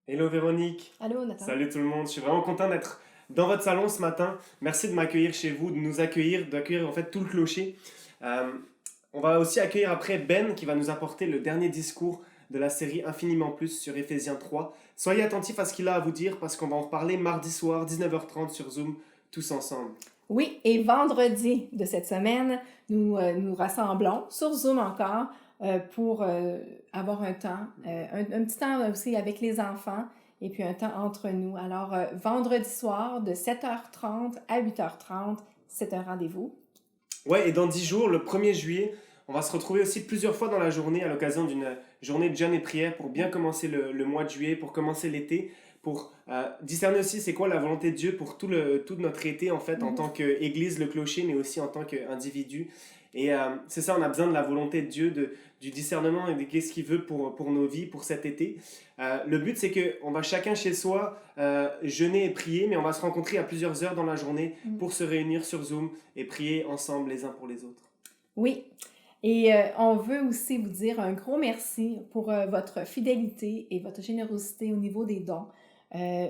Hello Véronique, Allô, Nathan? salut tout le monde, je suis vraiment content d'être dans votre salon ce matin. Merci de m'accueillir chez vous, de nous accueillir, d'accueillir en fait tout le clocher. Euh, on va aussi accueillir après Ben qui va nous apporter le dernier discours de la série Infiniment Plus sur Éphésiens 3. Soyez attentifs à ce qu'il a à vous dire parce qu'on va en reparler mardi soir 19h30 sur Zoom tous ensemble. Oui, et vendredi de cette semaine, nous rassemblons sur Zoom encore pour avoir un temps, un petit temps aussi avec les enfants et puis un temps entre nous. Alors, vendredi soir de 7h30 à 8h30, c'est un rendez-vous. Ouais, et dans 10 jours, le 1er juillet, on va se retrouver aussi plusieurs fois dans la journée à l'occasion d'une journée de jeûne et prière pour bien commencer le mois de juillet, pour commencer l'été, pour discerner aussi c'est quoi la volonté de Dieu pour tout notre été en fait, en Mhm. tant qu'Église, le clocher, mais aussi en tant qu'individu. Et c'est ça, on a besoin de la volonté de Dieu, du discernement et de qu'est-ce qu'il veut pour nos vies, pour cet été. Le but, c'est qu'on va chacun chez soi jeûner et prier, mais on va se rencontrer à plusieurs heures dans la journée Mm. pour se réunir sur Zoom et prier ensemble les uns pour les autres. Oui, et on veut aussi vous dire un gros merci pour votre fidélité et votre générosité au niveau des dons. Euh,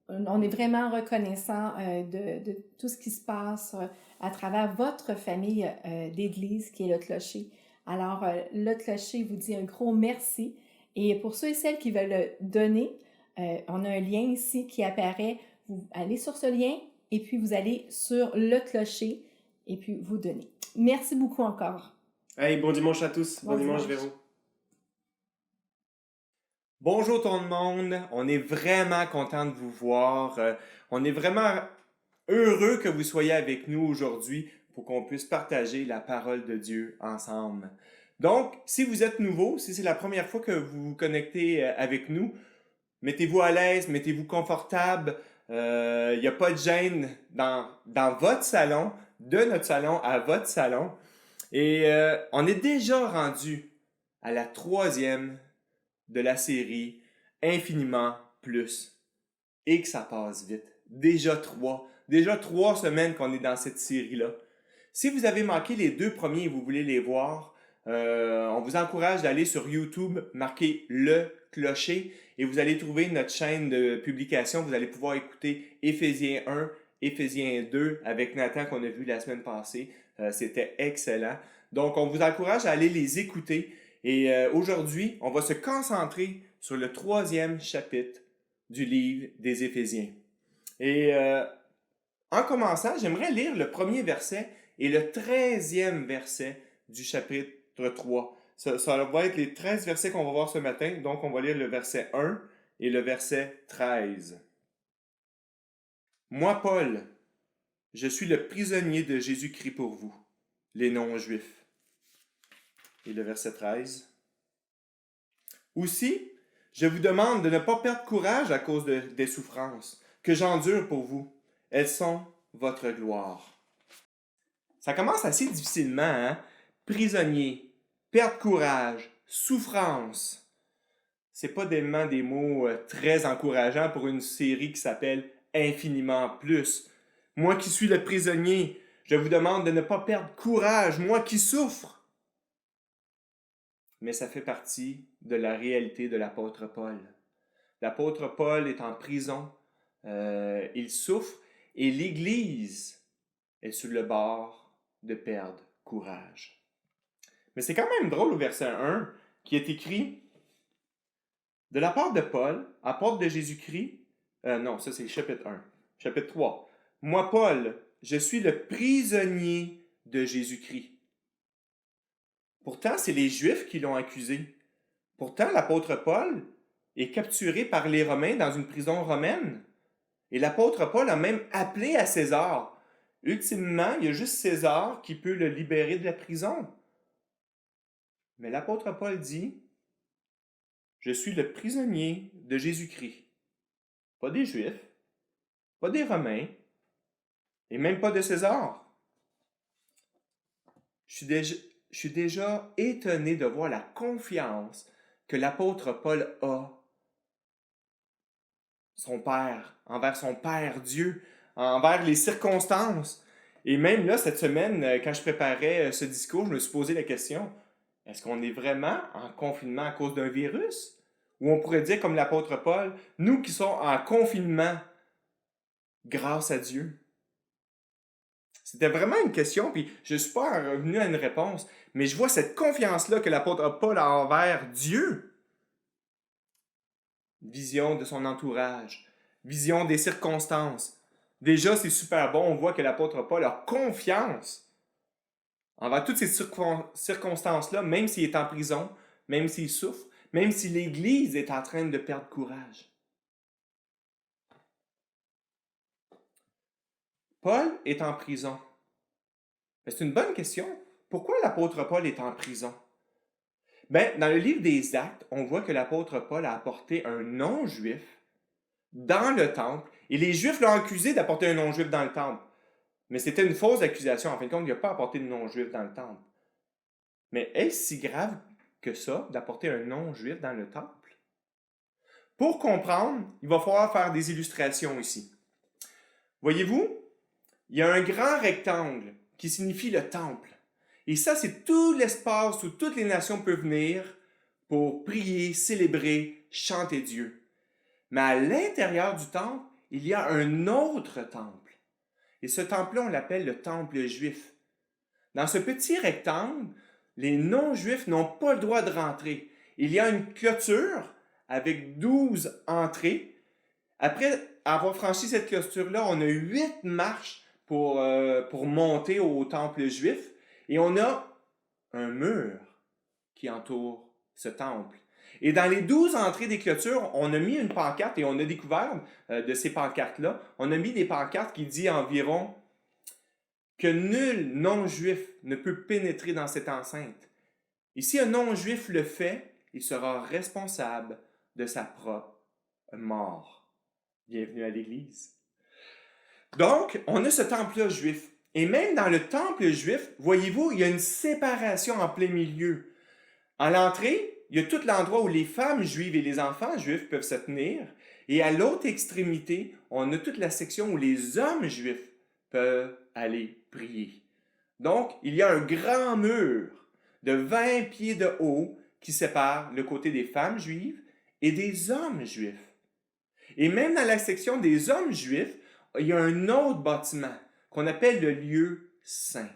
on est vraiment reconnaissant de tout ce qui se passe à travers votre famille d'église qui est le clocher. Alors, le clocher vous dit un gros merci. Et pour ceux et celles qui veulent donner, on a un lien ici qui apparaît. Vous allez sur ce lien et puis vous allez sur le clocher et puis vous donnez. Merci beaucoup encore. Hey, bon dimanche à tous, bon Bon dimanche dimanche. Véro. Bonjour tout le monde, on est vraiment content de vous voir. On est vraiment heureux que vous soyez avec nous aujourd'hui pour qu'on puisse partager la parole de Dieu ensemble. Donc, si vous êtes nouveau, si c'est la première fois que vous vous connectez avec nous, mettez-vous à l'aise, mettez-vous confortable. Il n'y a pas de gêne dans votre salon, de notre salon à votre salon. Et on est déjà rendu à la troisième de la série Infiniment Plus. Et que ça passe vite. Déjà trois semaines qu'on est dans cette série-là. Si vous avez manqué les deux premiers et vous voulez les voir, on vous encourage d'aller sur YouTube, marquer Le Clocher et vous allez trouver notre chaîne de publication. Vous allez pouvoir écouter Éphésiens 1, Éphésiens 2 avec Nathan qu'on a vu la semaine passée. C'était excellent. Donc, on vous encourage à aller les écouter. Et aujourd'hui, on va se concentrer sur le troisième chapitre du livre des Éphésiens. Et en commençant, j'aimerais lire le premier verset et le 13e verset du chapitre 3. Ça va être les 13 versets qu'on va voir ce matin. Donc, on va lire le verset 1 et le verset 13. Moi, Paul, je suis le prisonnier de Jésus-Christ pour vous, les non-juifs. Et le verset 13. Aussi, je vous demande de ne pas perdre courage à cause des souffrances que j'endure pour vous. Elles sont votre gloire. Ça commence assez difficilement, hein? Prisonnier, perdre courage, souffrance. C'est pas tellement des mots très encourageants pour une série qui s'appelle Infiniment plus. Moi qui suis le prisonnier, je vous demande de ne pas perdre courage, moi qui souffre. Mais ça fait partie de la réalité de l'apôtre Paul. L'apôtre Paul est en prison, il souffre et l'Église est sur le bord de perdre courage. Mais c'est quand même drôle au verset 1 qui est écrit de la part de Paul, apôtre de Jésus-Christ. Non, ça c'est chapitre 1. Chapitre 3. Moi, Paul, je suis le prisonnier de Jésus-Christ. Pourtant, c'est les Juifs qui l'ont accusé. Pourtant, l'apôtre Paul est capturé par les Romains dans une prison romaine. Et l'apôtre Paul a même appelé à César. Ultimement, il y a juste César qui peut le libérer de la prison. Mais l'apôtre Paul dit, je suis le prisonnier de Jésus-Christ. Pas des Juifs, pas des Romains, et même pas de César. Je suis déjà étonné de voir la confiance que l'apôtre Paul a envers son Père Dieu, envers les circonstances. Et même là, cette semaine, quand je préparais ce discours, je me suis posé la question, est-ce qu'on est vraiment en confinement à cause d'un virus? Ou on pourrait dire comme l'apôtre Paul, nous qui sommes en confinement grâce à Dieu. C'était vraiment une question, puis je ne suis pas revenu à une réponse, mais je vois cette confiance-là que l'apôtre Paul a envers Dieu. Vision de son entourage, vision des circonstances. Déjà, c'est super bon, on voit que l'apôtre Paul a confiance envers toutes ces circonstances-là, même s'il est en prison, même s'il souffre, même si l'Église est en train de perdre courage. Paul est en prison. Mais c'est une bonne question. Pourquoi l'apôtre Paul est en prison? Dans le livre des Actes, on voit que l'apôtre Paul a apporté un non-juif dans le temple, et les Juifs l'ont accusé d'apporter un non-juif dans le temple. Mais c'était une fausse accusation. En fin de compte, il n'a pas apporté de non-juif dans le temple. Mais est-ce si grave que ça, d'apporter un non-juif dans le temple? Pour comprendre, il va falloir faire des illustrations ici. Voyez-vous, il y a un grand rectangle qui signifie le temple. Et ça, c'est tout l'espace où toutes les nations peuvent venir pour prier, célébrer, chanter Dieu. Mais à l'intérieur du temple, il y a un autre temple. Et ce temple-là, on l'appelle le temple juif. Dans ce petit rectangle, les non-juifs n'ont pas le droit de rentrer. Il y a une clôture avec 12 entrées. Après avoir franchi cette clôture-là, on a 8 marches pour monter au temple juif. Et on a un mur qui entoure ce temple. Et dans les 12 entrées des clôtures, on a mis une pancarte et on a découvert de ces pancartes-là, on a mis des pancartes qui disent environ que nul non-juif ne peut pénétrer dans cette enceinte. Et si un non-juif le fait, il sera responsable de sa propre mort. Bienvenue à l'Église. Donc, on a ce temple-là juif. Et même dans le temple juif, voyez-vous, il y a une séparation en plein milieu. À l'entrée, il y a tout l'endroit où les femmes juives et les enfants juifs peuvent se tenir. Et à l'autre extrémité, on a toute la section où les hommes juifs peuvent aller prier. Donc, il y a un grand mur de 20 pieds de haut qui sépare le côté des femmes juives et des hommes juifs. Et même dans la section des hommes juifs, il y a un autre bâtiment qu'on appelle le lieu saint.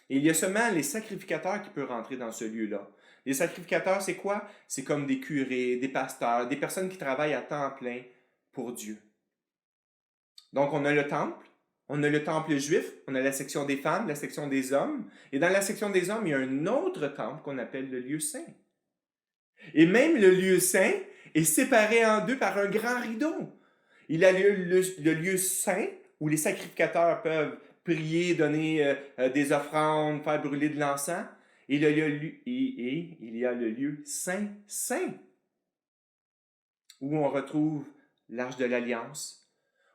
Et il y a seulement les sacrificateurs qui peuvent rentrer dans ce lieu-là. Les sacrificateurs, c'est quoi? C'est comme des curés, des pasteurs, des personnes qui travaillent à temps plein pour Dieu. Donc, on a le temple juif, on a la section des femmes, la section des hommes. Et dans la section des hommes, il y a un autre temple qu'on appelle le lieu saint. Et même le lieu saint est séparé en deux par un grand rideau. Il y a le lieu saint, où les sacrificateurs peuvent prier, donner des offrandes, faire brûler de l'encens. Et il y a le lieu saint, où on retrouve l'Arche de l'Alliance,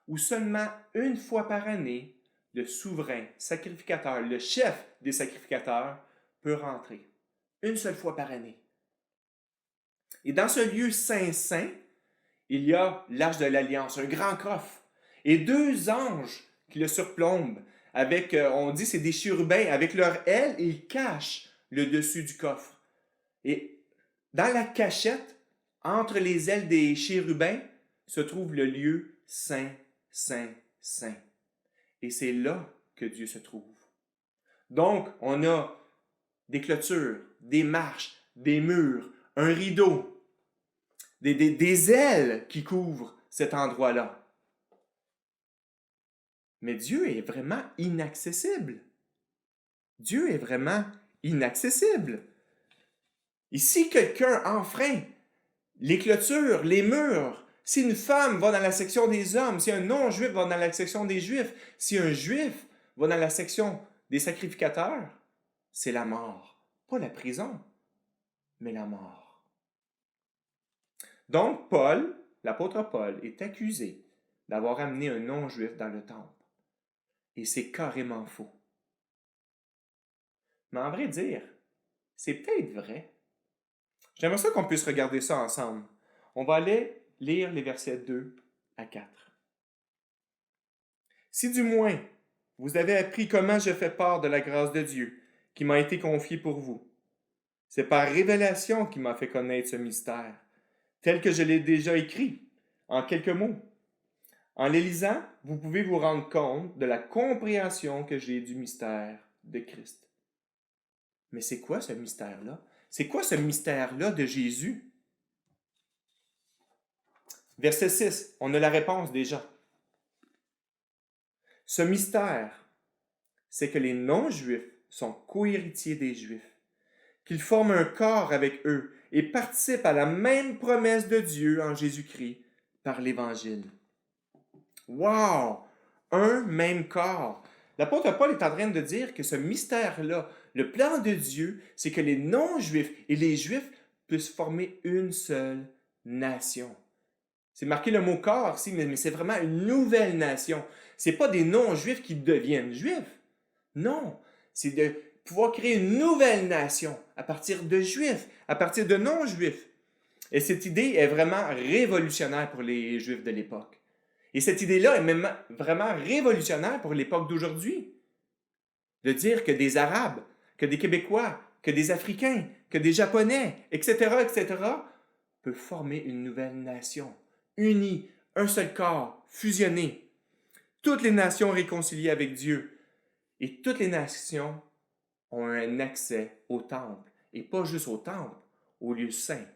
où seulement une fois par année, le souverain sacrificateur, le chef des sacrificateurs, peut rentrer. Une seule fois par année. Et dans ce lieu saint, il y a l'Arche de l'Alliance, un grand coffre, et 2 anges qui le surplombent. Avec, on dit, c'est des chérubins. Avec leurs ailes, ils cachent le dessus du coffre. Et dans la cachette, entre les ailes des chérubins, se trouve le lieu saint. Et c'est là que Dieu se trouve. Donc, on a des clôtures, des marches, des murs, un rideau, des ailes qui couvrent cet endroit-là. Mais Dieu est vraiment inaccessible. Dieu est vraiment inaccessible. Et si quelqu'un enfreint les clôtures, les murs, si une femme va dans la section des hommes, si un non-juif va dans la section des juifs, si un juif va dans la section des sacrificateurs, c'est la mort. Pas la prison, mais la mort. Donc Paul, l'apôtre Paul, est accusé d'avoir amené un non-juif dans le temple. Et c'est carrément faux. Mais en vrai dire, c'est peut-être vrai. J'aimerais ça qu'on puisse regarder ça ensemble. On va aller lire les versets 2 à 4. Si du moins vous avez appris comment je fais part de la grâce de Dieu qui m'a été confiée pour vous, c'est par révélation qu'il m'a fait connaître ce mystère, tel que je l'ai déjà écrit, en quelques mots. En les lisant, vous pouvez vous rendre compte de la compréhension que j'ai du mystère de Christ. Mais c'est quoi ce mystère-là? C'est quoi ce mystère-là de Jésus? Verset 6, on a la réponse déjà. Ce mystère, c'est que les non-juifs sont co-héritiers des Juifs, qu'ils forment un corps avec eux et participent à la même promesse de Dieu en Jésus-Christ par l'Évangile. Wow! Un même corps. L'apôtre Paul est en train de dire que ce mystère-là, le plan de Dieu, c'est que les non-juifs et les juifs puissent former une seule nation. C'est marqué le mot corps ici, mais c'est vraiment une nouvelle nation. Ce n'est pas des non-juifs qui deviennent juifs. Non, c'est de pouvoir créer une nouvelle nation à partir de juifs, à partir de non-juifs. Et cette idée est vraiment révolutionnaire pour les juifs de l'époque. Et cette idée-là est même vraiment révolutionnaire pour l'époque d'aujourd'hui. De dire que des Arabes, que des Québécois, que des Africains, que des Japonais, etc., peuvent former une nouvelle nation, unie, un seul corps, fusionnée. Toutes les nations réconciliées avec Dieu. Et toutes les nations ont un accès au temple. Et pas juste au temple, au lieu saint,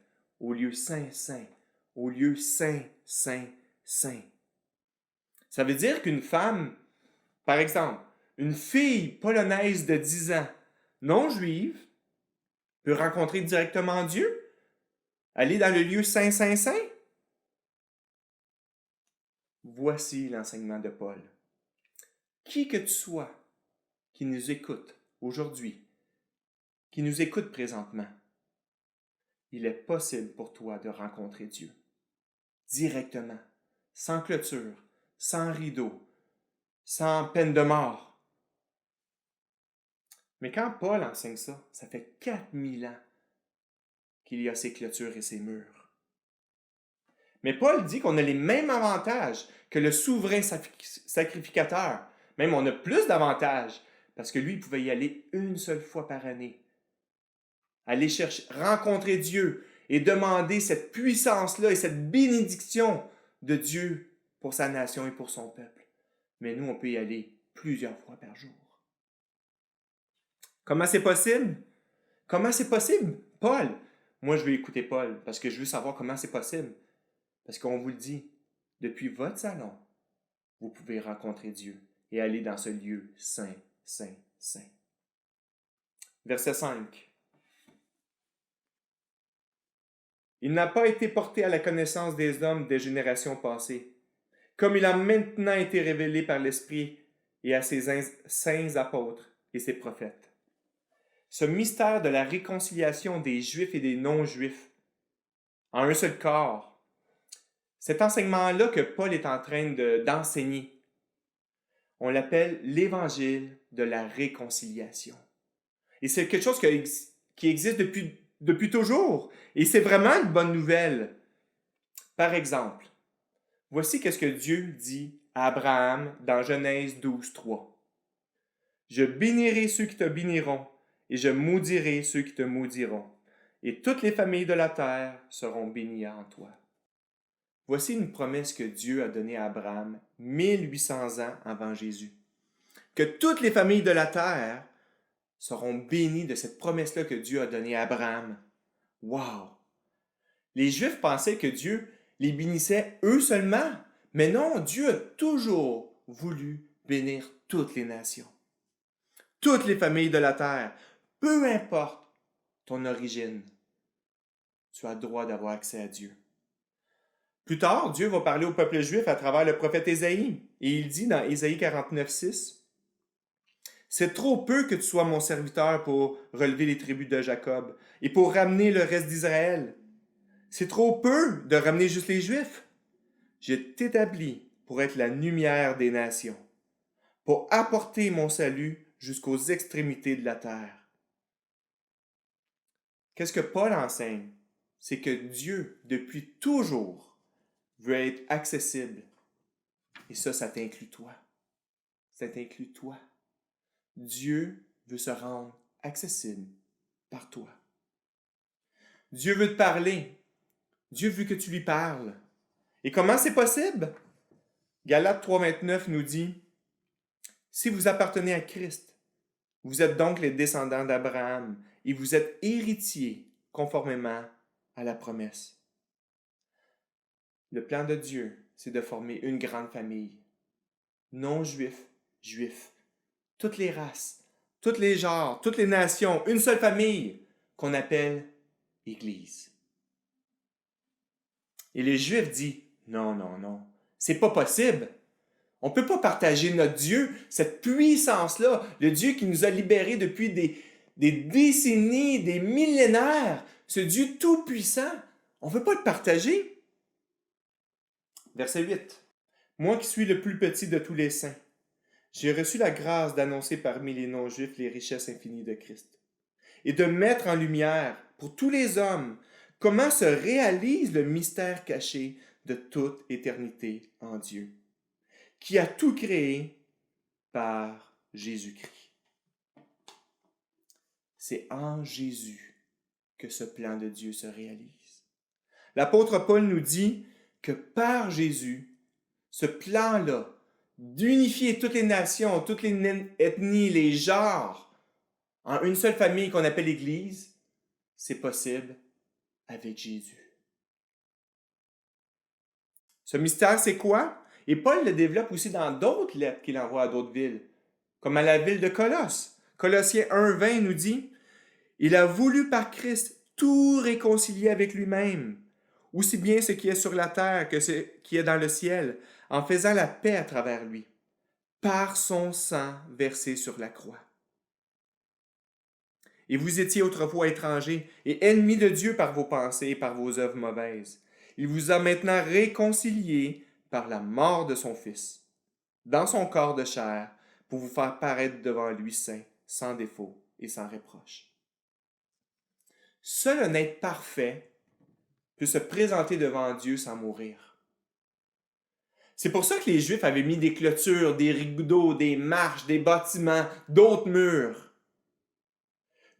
au lieu saint, au lieu saint. Ça veut dire qu'une femme, par exemple, une fille polonaise de 10 ans, non juive, peut rencontrer directement Dieu, aller dans le lieu saint. Voici l'enseignement de Paul. Qui que tu sois qui nous écoute aujourd'hui, qui nous écoute présentement, il est possible pour toi de rencontrer Dieu directement, sans clôture, sans rideau, sans peine de mort. Mais quand Paul enseigne ça, ça fait 4000 ans qu'il y a ces clôtures et ces murs. Mais Paul dit qu'on a les mêmes avantages que le souverain sacrificateur. Même on a plus d'avantages, parce que lui, il pouvait y aller une seule fois par année. Aller chercher, rencontrer Dieu et demander cette puissance-là et cette bénédiction de Dieu pour sa nation et pour son peuple. Mais nous, on peut y aller plusieurs fois par jour. Comment c'est possible? Comment c'est possible? Paul. Moi, je vais écouter Paul parce que je veux savoir comment c'est possible. Parce qu'on vous le dit, depuis votre salon, vous pouvez rencontrer Dieu et aller dans ce lieu saint. Verset 5. Il n'a pas été porté à la connaissance des hommes des générations passées, comme il a maintenant été révélé par l'Esprit et à ses saints apôtres et ses prophètes. Ce mystère de la réconciliation des Juifs et des non-Juifs en un seul corps, cet enseignement-là que Paul est en train d'enseigner, on l'appelle l'Évangile de la réconciliation. Et c'est quelque chose qui existe depuis toujours. Et c'est vraiment une bonne nouvelle. Par exemple, voici ce que Dieu dit à Abraham dans Genèse 12:3. Je bénirai ceux qui te béniront, et je maudirai ceux qui te maudiront, et toutes les familles de la terre seront bénies en toi. Voici une promesse que Dieu a donnée à Abraham 1800 ans avant Jésus. Que toutes les familles de la terre seront bénies de cette promesse-là que Dieu a donnée à Abraham. Wow! Les Juifs pensaient que Dieu les bénissait eux seulement. Mais non, Dieu a toujours voulu bénir toutes les nations. Toutes les familles de la terre. Peu importe ton origine, tu as le droit d'avoir accès à Dieu. Plus tard, Dieu va parler au peuple juif à travers le prophète Ésaïe. Et il dit dans Ésaïe 49:6, « C'est trop peu que tu sois mon serviteur pour relever les tribus de Jacob et pour ramener le reste d'Israël. C'est trop peu de ramener juste les Juifs. Je t'établis pour être la lumière des nations, pour apporter mon salut jusqu'aux extrémités de la terre. » Qu'est-ce que Paul enseigne? C'est que Dieu, depuis toujours, veut être accessible. Et ça t'inclut toi. Ça t'inclut toi. Dieu veut se rendre accessible par toi. Dieu veut te parler. Dieu veut que tu lui parles. Et comment c'est possible? Galates 3,29 nous dit, « Si vous appartenez à Christ, vous êtes donc les descendants d'Abraham et vous êtes héritiers conformément à la promesse. » Le plan de Dieu, c'est de former une grande famille. Non-juifs, juifs, toutes les races, tous les genres, toutes les nations, une seule famille qu'on appelle Église. Et les Juifs disent, non, non, non, c'est pas possible. On ne peut pas partager notre Dieu, cette puissance-là, le Dieu qui nous a libérés depuis des décennies, des millénaires, ce Dieu tout-puissant. On ne veut pas le partager. Verset 8. Moi qui suis le plus petit de tous les saints, j'ai reçu la grâce d'annoncer parmi les non-juifs les richesses infinies de Christ et de mettre en lumière pour tous les hommes comment se réalise le mystère caché de toute éternité en Dieu, qui a tout créé par Jésus-Christ. C'est en Jésus que ce plan de Dieu se réalise. L'apôtre Paul nous dit que par Jésus, ce plan-là, d'unifier toutes les nations, toutes les ethnies, les genres, en une seule famille qu'on appelle l'Église, c'est possible avec Jésus. Ce mystère, c'est quoi? Et Paul le développe aussi dans d'autres lettres qu'il envoie à d'autres villes, comme à la ville de Colosse. Colossiens 1,20 nous dit, « Il a voulu par Christ tout réconcilier avec lui-même, aussi bien ce qui est sur la terre que ce qui est dans le ciel, en faisant la paix à travers lui, par son sang versé sur la croix. Et vous étiez autrefois étrangers et ennemis de Dieu par vos pensées et par vos œuvres mauvaises. Il vous a maintenant réconciliés par la mort de son Fils, dans son corps de chair, pour vous faire paraître devant lui saint, sans défaut et sans reproche. » Seul un être parfait peut se présenter devant Dieu sans mourir. C'est pour ça que les Juifs avaient mis des clôtures, des rideaux, des marches, des bâtiments, d'autres murs.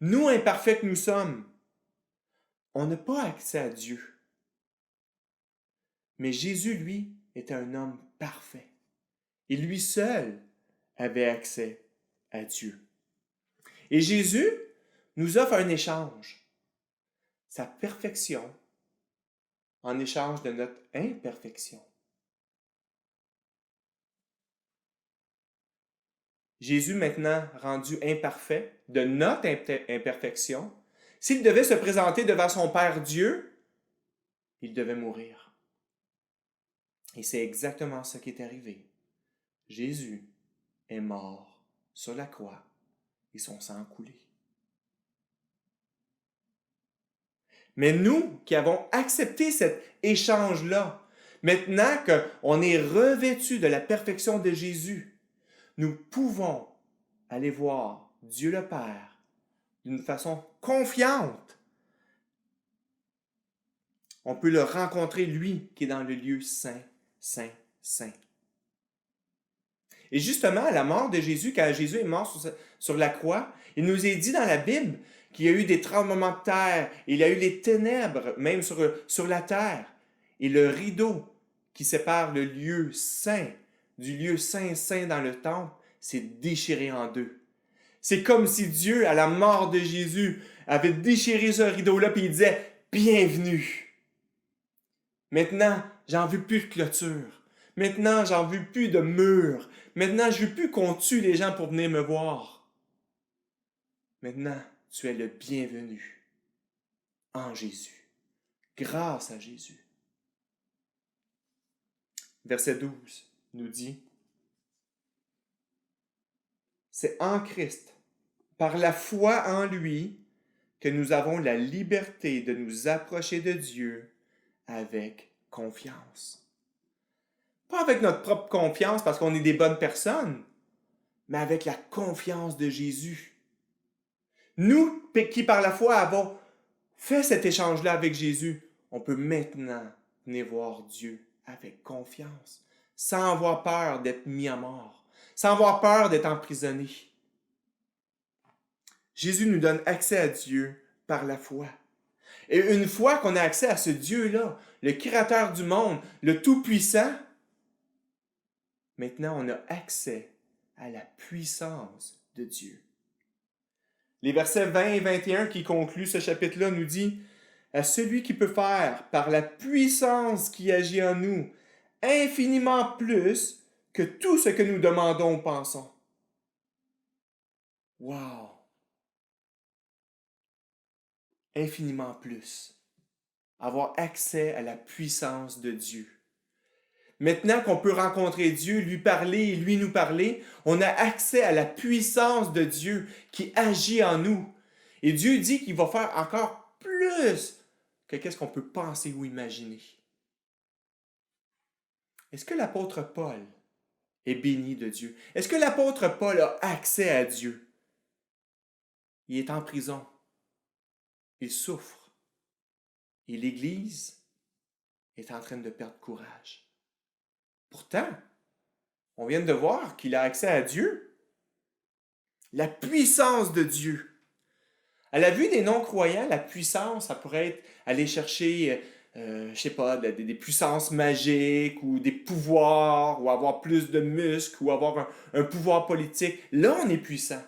Nous, imparfaits que nous sommes, on n'a pas accès à Dieu. Mais Jésus, lui, était un homme parfait. Et lui seul avait accès à Dieu. Et Jésus nous offre un échange. Sa perfection en échange de notre imperfection. Jésus, maintenant rendu imparfait de notre imperfection, s'il devait se présenter devant son Père Dieu, il devait mourir. Et c'est exactement ce qui est arrivé. Jésus est mort sur la croix et son sang a coulé. Mais nous qui avons accepté cet échange-là, maintenant qu'on est revêtus de la perfection de Jésus, nous pouvons aller voir Dieu le Père d'une façon confiante. On peut le rencontrer, lui, qui est dans le lieu saint, saint, saint. Et justement, à la mort de Jésus, quand Jésus est mort sur la croix, il nous est dit dans la Bible qu'il y a eu des tremblements de terre, il y a eu les ténèbres, même sur la terre. Et le rideau qui sépare le lieu saint du lieu saint, saint dans le temple, s'est déchiré en deux. C'est comme si Dieu, à la mort de Jésus, avait déchiré ce rideau-là et il disait « Bienvenue ». Maintenant, j'en veux plus de clôture. Maintenant, j'en veux plus de murs. Maintenant, je veux plus qu'on tue les gens pour venir me voir. Maintenant, tu es le bienvenu en Jésus, grâce à Jésus. Verset 12 nous dit, c'est en Christ, par la foi en lui, que nous avons la liberté de nous approcher de Dieu avec confiance. Pas avec notre propre confiance parce qu'on est des bonnes personnes, mais avec la confiance de Jésus. Nous qui par la foi avons fait cet échange-là avec Jésus, on peut maintenant venir voir Dieu avec confiance, sans avoir peur d'être mis à mort, sans avoir peur d'être emprisonné. Jésus nous donne accès à Dieu par la foi. Et une fois qu'on a accès à ce Dieu-là, le Créateur du monde, le Tout-Puissant, maintenant on a accès à la puissance de Dieu. Les versets 20 et 21 qui concluent ce chapitre-là nous dit « À celui qui peut faire, par la puissance qui agit en nous, infiniment plus que tout ce que nous demandons ou pensons. » Wow! Infiniment plus. Avoir accès à la puissance de Dieu. Maintenant qu'on peut rencontrer Dieu, lui parler et lui nous parler, on a accès à la puissance de Dieu qui agit en nous. Et Dieu dit qu'il va faire encore plus que qu'est-ce qu'on peut penser ou imaginer. Est-ce que l'apôtre Paul est béni de Dieu? Est-ce que l'apôtre Paul a accès à Dieu? Il est en prison. Il souffre. Et l'Église est en train de perdre courage. Pourtant, on vient de voir qu'il a accès à Dieu. La puissance de Dieu. À la vue des non-croyants, la puissance, ça pourrait être aller chercher, je sais pas, des puissances magiques ou des pouvoirs, ou avoir plus de muscles, ou avoir un pouvoir politique. Là, on est puissant.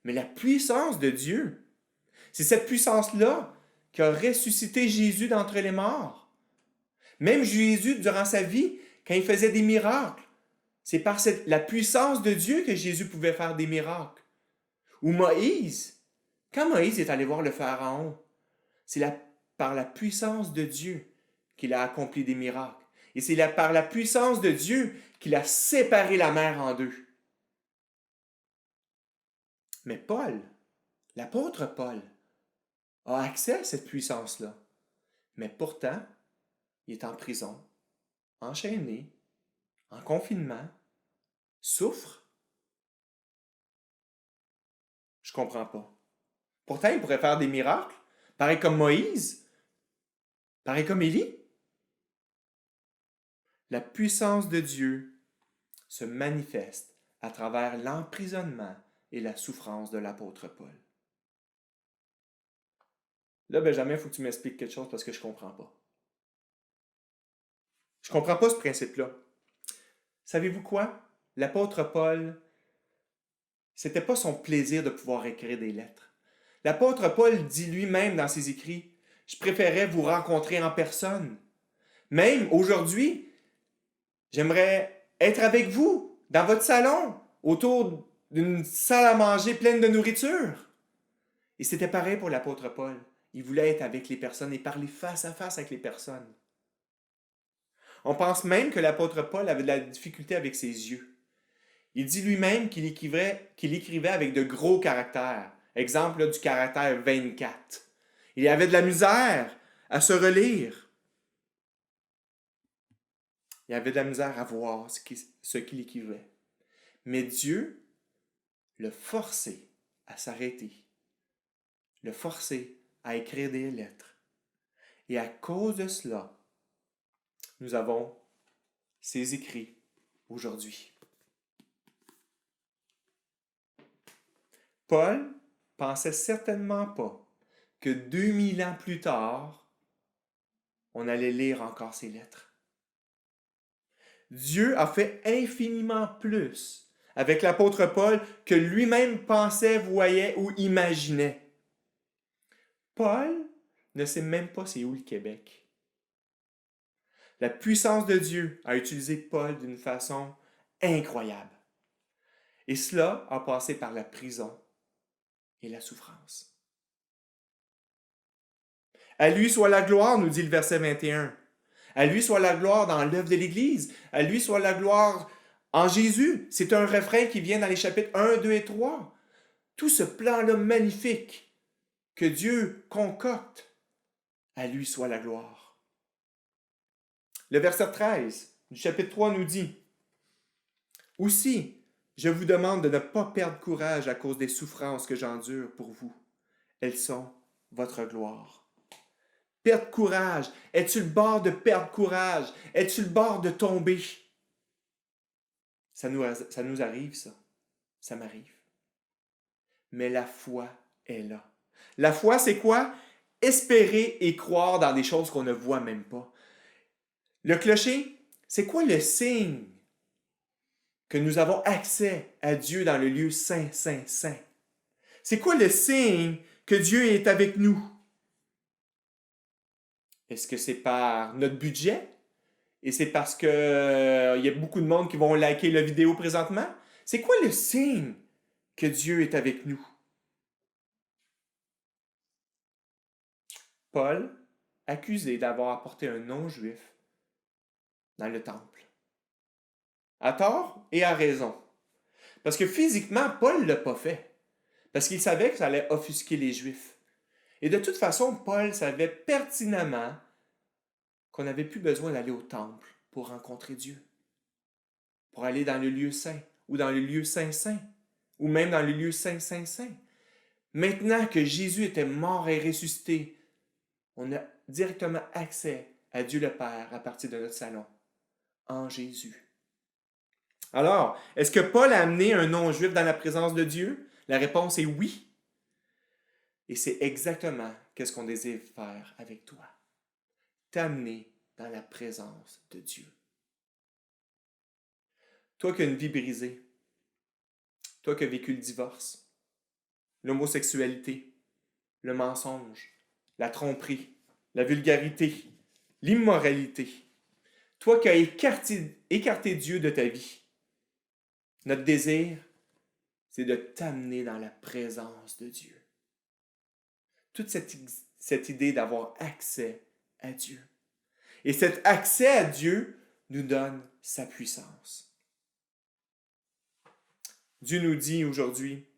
Mais la puissance de Dieu, c'est cette puissance-là qui a ressuscité Jésus d'entre les morts. Même Jésus, durant sa vie, quand il faisait des miracles, c'est par la puissance de Dieu que Jésus pouvait faire des miracles. Ou Moïse, quand Moïse est allé voir le Pharaon, c'est par la puissance de Dieu qu'il a accompli des miracles. Et c'est par la puissance de Dieu qu'il a séparé la mer en deux. Mais Paul, l'apôtre Paul, a accès à cette puissance-là. Mais pourtant, il est en prison, enchaîné, en confinement, souffre. Je comprends pas. Pourtant, il pourrait faire des miracles, pareil comme Moïse, pareil comme Élie. La puissance de Dieu se manifeste à travers l'emprisonnement et la souffrance de l'apôtre Paul. Là, Benjamin, il faut que tu m'expliques quelque chose parce que je ne comprends pas. Je ne comprends pas ce principe-là. Savez-vous quoi? L'apôtre Paul, c'était pas son plaisir de pouvoir écrire des lettres. L'apôtre Paul dit lui-même dans ses écrits, « Je préférais vous rencontrer en personne. Même aujourd'hui, j'aimerais être avec vous, dans votre salon, autour d'une salle à manger pleine de nourriture. » Et c'était pareil pour l'apôtre Paul. Il voulait être avec les personnes et parler face à face avec les personnes. On pense même que l'apôtre Paul avait de la difficulté avec ses yeux. Il dit lui-même qu'il écrivait avec de gros caractères. Exemple là, du caractère 24. Il avait de la misère à se relire. Il avait de la misère à voir ce qu'il écrivait. Mais Dieu l'a forcé à s'arrêter. L'a forcé à écrire des lettres. Et à cause de cela, nous avons ces écrits aujourd'hui. Paul pensait certainement pas que 2000 ans plus tard, on allait lire encore ces lettres. Dieu a fait infiniment plus avec l'apôtre Paul que lui-même pensait, voyait ou imaginait. Paul ne sait même pas c'est où le Québec. La puissance de Dieu a utilisé Paul d'une façon incroyable. Et cela a passé par la prison et la souffrance. À lui soit la gloire, nous dit le verset 21. À lui soit la gloire dans l'œuvre de l'Église. À lui soit la gloire en Jésus. C'est un refrain qui vient dans les chapitres 1, 2 et 3. Tout ce plan-là magnifique que Dieu concocte, à lui soit la gloire. Le verset 13 du chapitre 3 nous dit « Aussi, je vous demande de ne pas perdre courage à cause des souffrances que j'endure pour vous. Elles sont votre gloire. » Perdre courage. Es-tu le bord de perdre courage? Es-tu le bord de tomber? Ça nous arrive, ça. Ça m'arrive. Mais la foi est là. La foi, c'est quoi? Espérer et croire dans des choses qu'on ne voit même pas. Le clocher, c'est quoi le signe que nous avons accès à Dieu dans le lieu saint, saint, saint? C'est quoi le signe que Dieu est avec nous? Est-ce que c'est par notre budget? Et c'est parce que y a beaucoup de monde qui vont liker la vidéo présentement? C'est quoi le signe que Dieu est avec nous? Paul, accusé d'avoir apporté un non-juif dans le temple. À tort et à raison. Parce que physiquement, Paul ne l'a pas fait. Parce qu'il savait que ça allait offusquer les Juifs. Et de toute façon, Paul savait pertinemment qu'on n'avait plus besoin d'aller au temple pour rencontrer Dieu. Pour aller dans le lieu saint, ou dans le lieu saint-saint, ou même dans le lieu saint-saint-saint. Maintenant que Jésus était mort et ressuscité, on a directement accès à Dieu le Père à partir de notre salon, en Jésus. Alors, est-ce que Paul a amené un non-juif dans la présence de Dieu? La réponse est oui. Et c'est exactement ce qu'on désire faire avec toi. T'amener dans la présence de Dieu. Toi qui as une vie brisée, toi qui as vécu le divorce, l'homosexualité, le mensonge, la tromperie, la vulgarité, l'immoralité, toi qui as écarté Dieu de ta vie, notre désir, c'est de t'amener dans la présence de Dieu. Toute cette idée d'avoir accès à Dieu. Et cet accès à Dieu nous donne sa puissance. Dieu nous dit aujourd'hui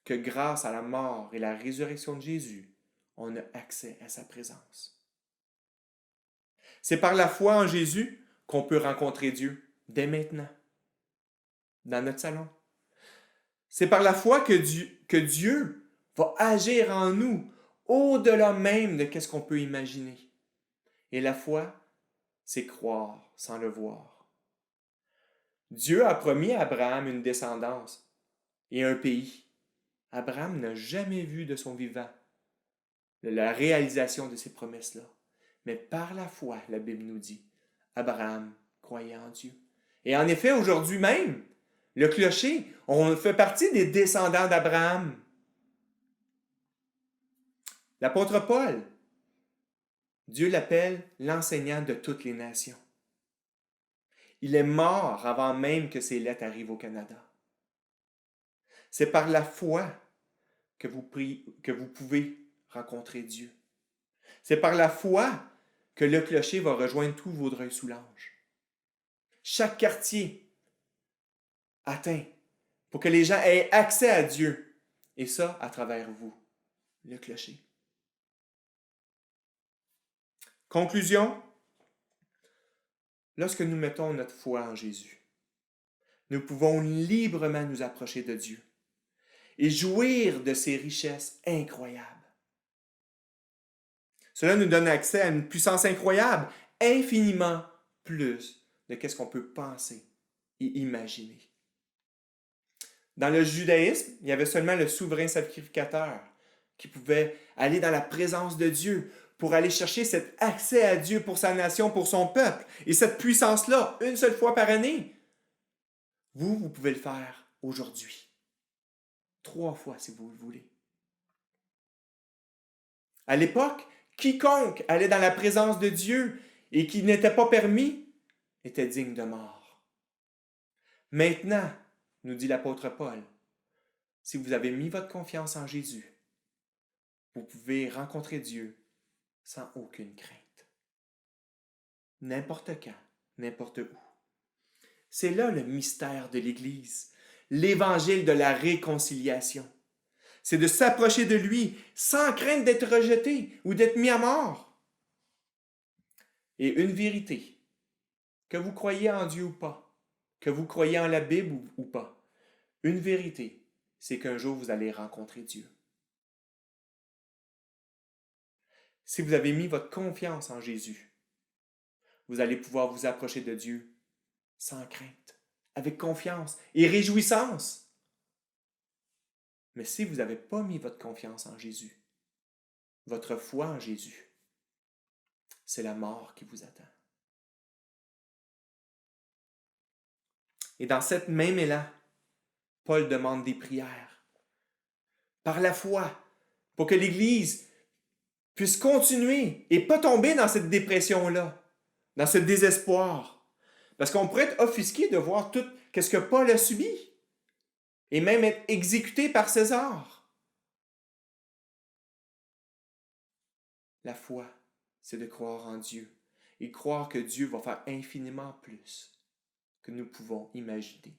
que grâce à la mort et la résurrection de Jésus, on a accès à sa présence. C'est par la foi en Jésus qu'on peut rencontrer Dieu dès maintenant, dans notre salon. C'est par la foi que Dieu va agir en nous au-delà même de ce qu'on peut imaginer. Et la foi, c'est croire sans le voir. Dieu a promis à Abraham une descendance et un pays. Abraham n'a jamais vu de son vivant la réalisation de ces promesses-là. Mais par la foi, la Bible nous dit, Abraham croyait en Dieu. Et en effet, aujourd'hui même, le clocher, on fait partie des descendants d'Abraham. L'apôtre Paul, Dieu l'appelle l'enseignant de toutes les nations. Il est mort avant même que ses lettres arrivent au Canada. C'est par la foi que vous pouvez rencontrer Dieu. C'est par la foi que le clocher va rejoindre tout Vaudreuil-Soulanges. Chaque quartier atteint pour que les gens aient accès à Dieu. Et ça, à travers vous, le clocher. Conclusion, lorsque nous mettons notre foi en Jésus, nous pouvons librement nous approcher de Dieu et jouir de ses richesses incroyables. Cela nous donne accès à une puissance incroyable, infiniment plus de ce qu'on peut penser et imaginer. Dans le judaïsme, il y avait seulement le souverain sacrificateur qui pouvait aller dans la présence de Dieu pour aller chercher cet accès à Dieu pour sa nation, pour son peuple. Et cette puissance-là, une seule fois par année, vous pouvez le faire aujourd'hui. 3 fois si vous le voulez. À l'époque, quiconque allait dans la présence de Dieu et qui n'était pas permis était digne de mort. Maintenant, nous dit l'apôtre Paul, si vous avez mis votre confiance en Jésus, vous pouvez rencontrer Dieu sans aucune crainte. N'importe quand, n'importe où. C'est là le mystère de l'Église, l'évangile de la réconciliation. C'est de s'approcher de lui sans crainte d'être rejeté ou d'être mis à mort. Et une vérité, que vous croyez en Dieu ou pas, que vous croyez en la Bible ou pas, une vérité, c'est qu'un jour vous allez rencontrer Dieu. Si vous avez mis votre confiance en Jésus, vous allez pouvoir vous approcher de Dieu sans crainte, avec confiance et réjouissance. Mais si vous n'avez pas mis votre confiance en Jésus, votre foi en Jésus, c'est la mort qui vous attend. Et dans cette même élan, Paul demande des prières. Par la foi, pour que l'Église puisse continuer et pas tomber dans cette dépression-là, dans ce désespoir. Parce qu'on pourrait être offusqué de voir tout ce que Paul a subi et même être exécuté par César. La foi, c'est de croire en Dieu et croire que Dieu va faire infiniment plus que nous pouvons imaginer.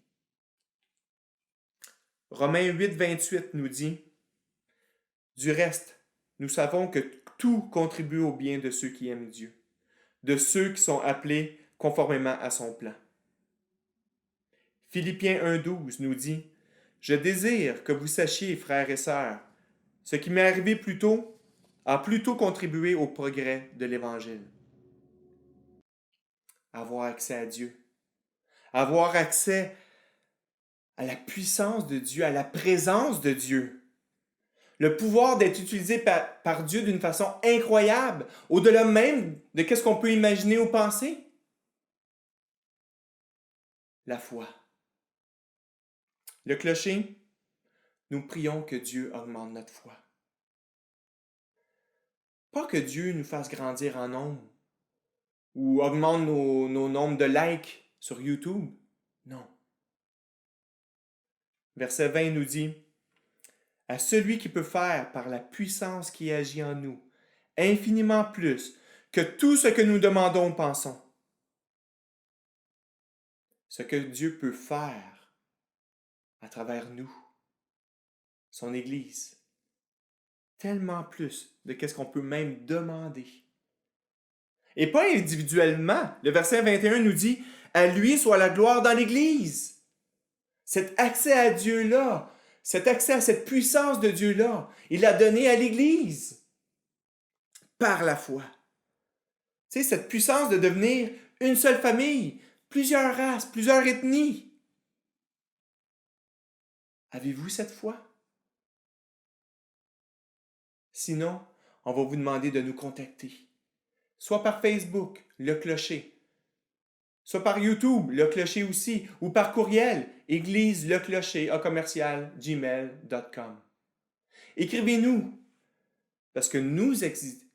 Romains 8, 28 nous dit « Du reste, nous savons que tout contribue au bien de ceux qui aiment Dieu, de ceux qui sont appelés conformément à son plan. » Philippiens 1, 12 nous dit « Je désire que vous sachiez, frères et sœurs, ce qui m'est arrivé plus tôt a plutôt contribué au progrès de l'Évangile. » Avoir accès à Dieu, avoir accès à la puissance de Dieu, à la présence de Dieu. Le pouvoir d'être utilisé par Dieu d'une façon incroyable, au-delà même de ce qu'on peut imaginer ou penser. La foi. Le clocher, nous prions que Dieu augmente notre foi. Pas que Dieu nous fasse grandir en nombre ou augmente nos nombres de likes sur YouTube. Non. Verset 20 nous dit « À celui qui peut faire par la puissance qui agit en nous, infiniment plus que tout ce que nous demandons ou pensons. » Ce que Dieu peut faire à travers nous, son Église, tellement plus de ce qu'on peut même demander. Et pas individuellement. Le verset 21 nous dit « À lui soit la gloire dans l'Église. » Cet accès à Dieu-là, cet accès à cette puissance de Dieu-là, il l'a donné à l'Église par la foi. Tu sais, cette puissance de devenir une seule famille, plusieurs races, plusieurs ethnies. Avez-vous cette foi? Sinon, on va vous demander de nous contacter, soit par Facebook, Le Clocher, soit par YouTube, Le Clocher aussi, ou par courriel, égliseleclocher@gmail.com. Écrivez-nous, parce que nous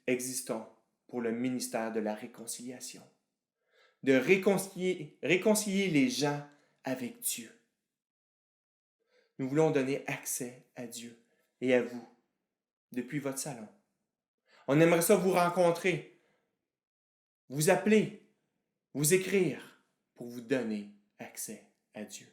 existons pour le ministère de la réconciliation, de réconcilier les gens avec Dieu. Nous voulons donner accès à Dieu et à vous depuis votre salon. On aimerait ça vous rencontrer, vous appeler, vous écrire pour vous donner accès à Dieu.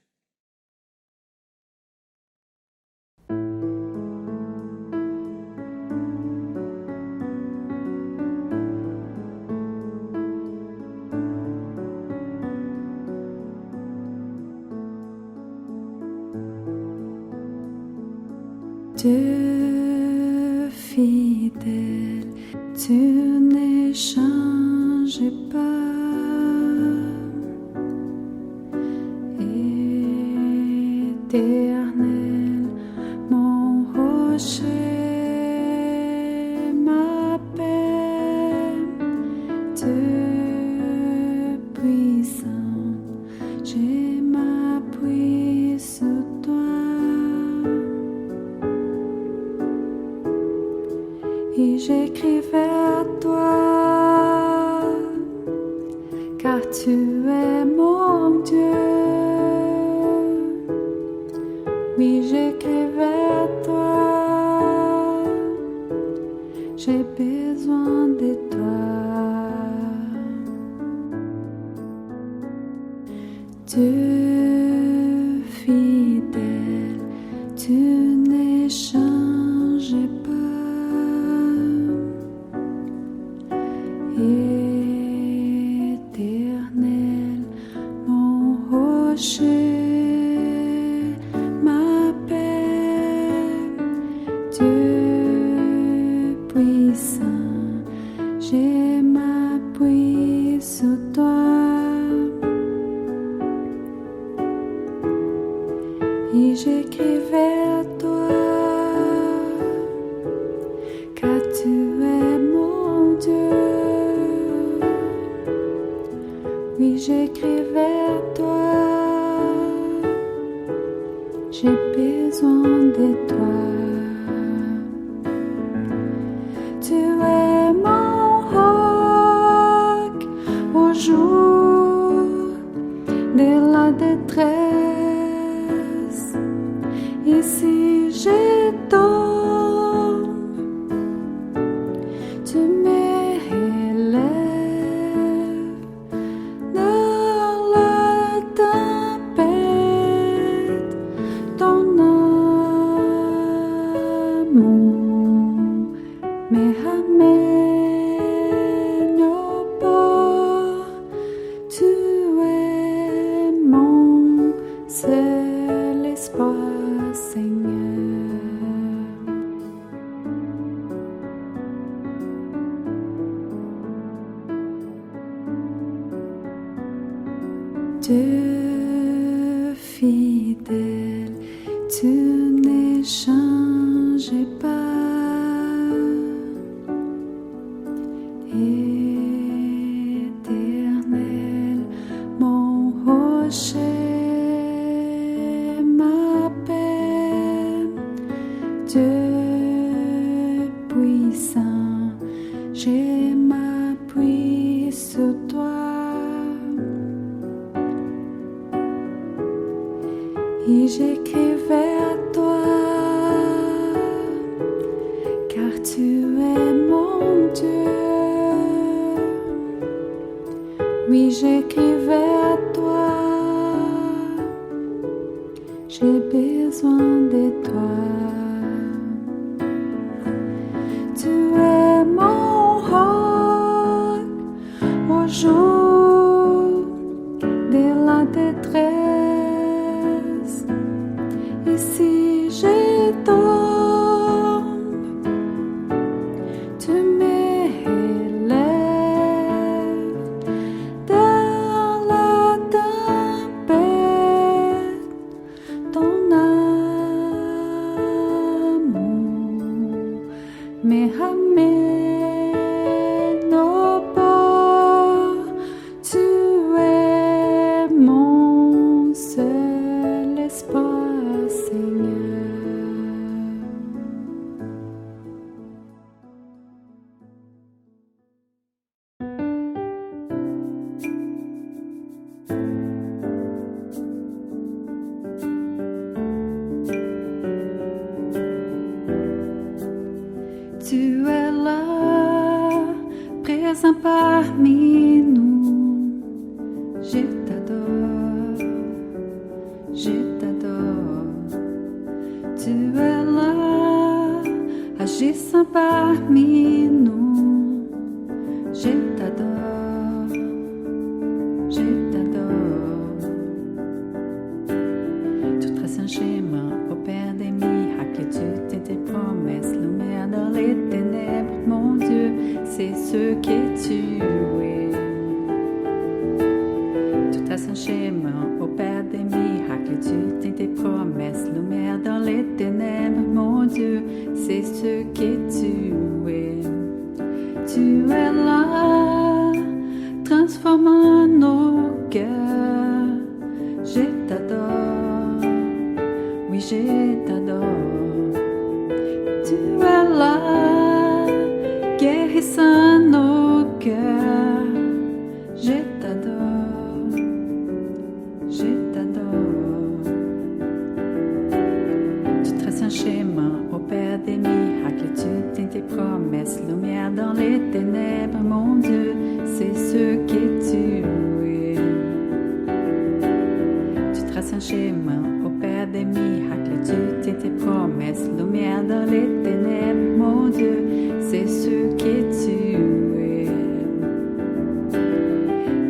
Dieu fidèle, tu ne changes pas. Éternel, mon rocher, ma paix, Dieu puissant, je m'appuie sur toi. Et j'écris vers toi, car tu es mon Dieu. Oui, j'écris vers toi, j'ai besoin de toi. Dieu fidèle, tu ne changes pas. Éternel, mon rocher, ma paix, Dieu puissant, je m'appuie sur toi. Et j'écris vers toi, car tu es mon Dieu. Oui, j'écris vers toi, j'ai besoin de toi. Tu es mon roc au jour de la détresse. Et si je tombe, tu m'élèves dans la tempête. Ton amour me ramène au port. Tu es mon seul espoir, Seigneur. Dieu fidèle, tu ne changes pas. Éternel, mon rocher, ma paix. Dieu puissant, je m'appuie sur toi. Et j'écrivais à toi, car tu es mon Dieu. Oui, j'écrivais à toi, j'ai besoin de toi. Tu es mon roc au jour de la détresse. Et si je tombe, tu m'élèves dans la tempête. Ton amour me ramène au port. Tu es mon seul espoir, Seigneur. Tu es là, présent parmi nous. Je t'adore, je t'adore. Tu es là, agissant parmi nous. Je t'adore, je t'adore. Tu traces un schéma au Père des miracles, tu t'es tes promesses, lumière dans les ténèbres, mon Dieu, c'est ce que tu es. Tu traces un schéma au Père des miracles, tu t'es tes promesses, lumière dans les ténèbres, mon Dieu, c'est ce que tu es. Tu es là, transformant nos cœurs. Je t'adore, oui, je t'adore. Tu es là, guérissant nos cœurs. Je t'adore, je t'adore. Tu traces un schéma au Père des miracles, tu tiens tes promesses, lumière dans les ténèbres, mon Dieu, c'est ce que tu es. Tu traces un schéma au Père des miracles, tu tiens tes promesses, lumière dans les ténèbres, mon Dieu, c'est ce que tu es.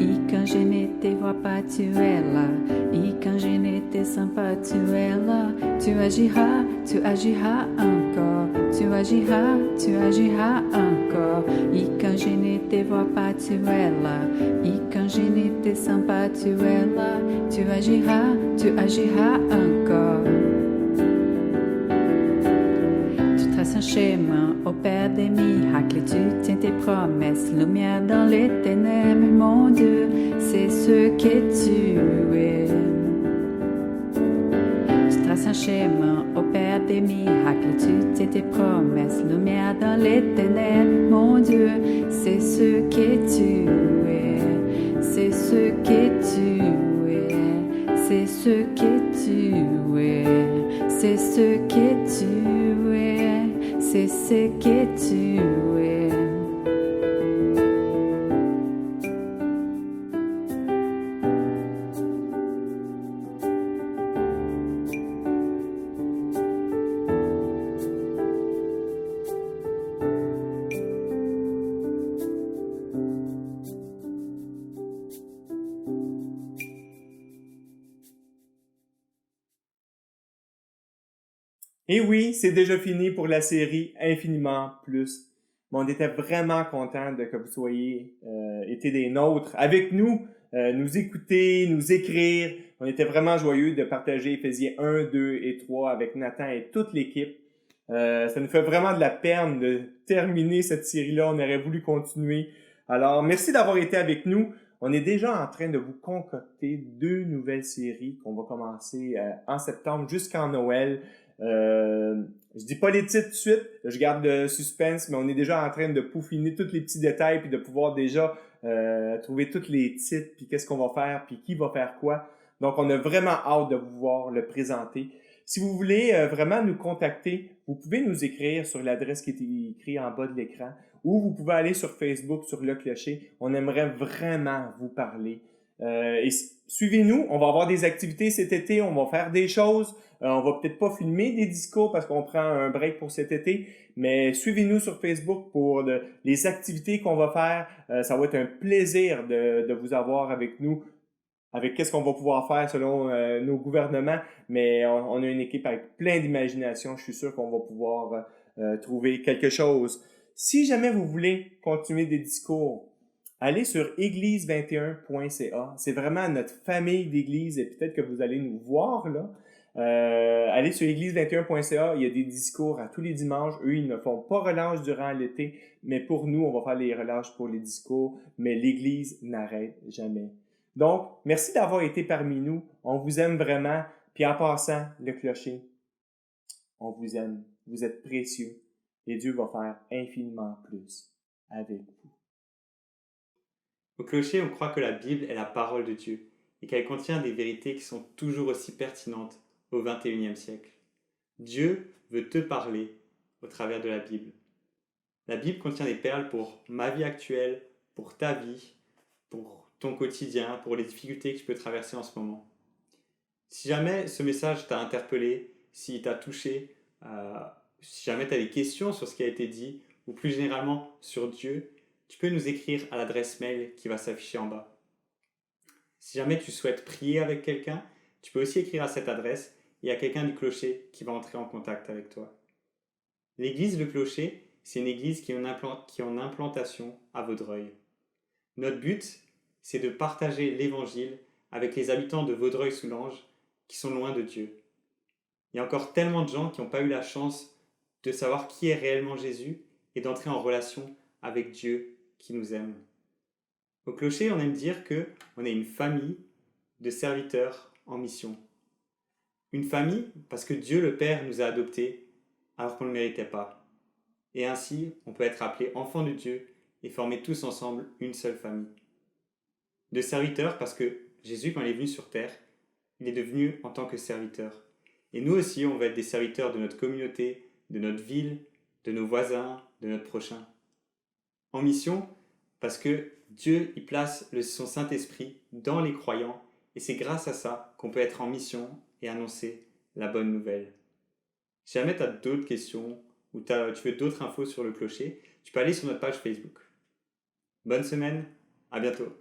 Et quand je ne te vois pas, tu es là. Et quand je ne te sens pas, tu es là. Tu agiras encore. Tu agiras encore. Et quand je ne te vois pas, tu es là. Et quand je ne te sens pas, tu es là. Tu agiras encore. Tu traces un schéma au Père des miracles, tu tiens tes promesses, lumière dans les ténèbres, mon Dieu, c'est ce que tu es. Tu traces un schéma au Père des miracles, tu et tes promesses, lumière dans les ténèbres, mon Dieu, c'est ce que tu es, c'est ce que tu es, c'est ce que tu es, c'est ce que tu es, c'est ce que tu es. Et oui, c'est déjà fini pour la série Infiniment Plus. Mais on était vraiment contents de que vous soyez été des nôtres avec nous, nous écouter, nous écrire. On était vraiment joyeux de partager Éphésiens 1, 2 et 3 avec Nathan et toute l'équipe. Ça nous fait vraiment de la peine de terminer cette série-là. On aurait voulu continuer. Alors, merci d'avoir été avec nous. On est déjà en train de vous concocter 2 nouvelles séries qu'on va commencer en septembre jusqu'en Noël. Je dis pas les titres tout de suite, je garde le suspense, mais on est déjà en train de peaufiner tous les petits détails puis de pouvoir déjà trouver tous les titres puis qu'est-ce qu'on va faire puis qui va faire quoi. Donc on a vraiment hâte de vous voir le présenter. Si vous voulez vraiment nous contacter, vous pouvez nous écrire sur l'adresse qui est écrite en bas de l'écran ou vous pouvez aller sur Facebook sur Le Clocher. On aimerait vraiment vous parler. Et suivez-nous, on va avoir des activités cet été, on va faire des choses. On va peut-être pas filmer des discos parce qu'on prend un break pour cet été, mais suivez-nous sur Facebook pour les activités qu'on va faire. Ça va être un plaisir de vous avoir avec nous, avec qu'est-ce qu'on va pouvoir faire selon nos gouvernements, mais on a une équipe avec plein d'imagination. Je suis sûr qu'on va pouvoir trouver quelque chose. Si jamais vous voulez continuer des discours, allez sur église21.ca. C'est vraiment notre famille d'églises et peut-être que vous allez nous voir là. Allez sur église21.ca, il y a des discours à tous les dimanches. Eux, ils ne font pas relâche durant l'été, mais pour nous, on va faire les relâches pour les discours, mais l'église n'arrête jamais. Donc, merci d'avoir été parmi nous. On vous aime vraiment. Puis en passant, Le Clocher, on vous aime. Vous êtes précieux. Et Dieu va faire infiniment plus avec vous. Au Clocher, on croit que la Bible est la parole de Dieu et qu'elle contient des vérités qui sont toujours aussi pertinentes au XXIe siècle. Dieu veut te parler au travers de la Bible. La Bible contient des perles pour ma vie actuelle, pour ta vie, pour ton quotidien, pour les difficultés que tu peux traverser en ce moment. Si jamais ce message t'a interpellé, s'il t'a touché, si jamais tu as des questions sur ce qui a été dit, ou plus généralement sur Dieu, tu peux nous écrire à l'adresse mail qui va s'afficher en bas. Si jamais tu souhaites prier avec quelqu'un, tu peux aussi écrire à cette adresse et il y a quelqu'un du Clocher qui va entrer en contact avec toi. L'église Le Clocher, c'est une église qui est en implantation à Vaudreuil. Notre but, c'est de partager l'évangile avec les habitants de Vaudreuil-Soulanges qui sont loin de Dieu. Il y a encore tellement de gens qui n'ont pas eu la chance de savoir qui est réellement Jésus et d'entrer en relation avec Dieu qui nous aime. Au Clocher, on aime dire qu'on est une famille de serviteurs en mission. Une famille parce que Dieu le Père nous a adoptés alors qu'on ne le méritait pas. Et ainsi, on peut être appelé enfant de Dieu et former tous ensemble une seule famille. De serviteurs parce que Jésus, quand il est venu sur terre, il est devenu en tant que serviteur. Et nous aussi, on va être des serviteurs de notre communauté, de notre ville, de nos voisins, de notre prochain. En mission parce que Dieu y place son Saint-Esprit dans les croyants et c'est grâce à ça qu'on peut être en mission et annoncer la bonne nouvelle. Si jamais tu as d'autres questions ou tu veux d'autres infos sur Le Clocher, tu peux aller sur notre page Facebook. Bonne semaine, à bientôt.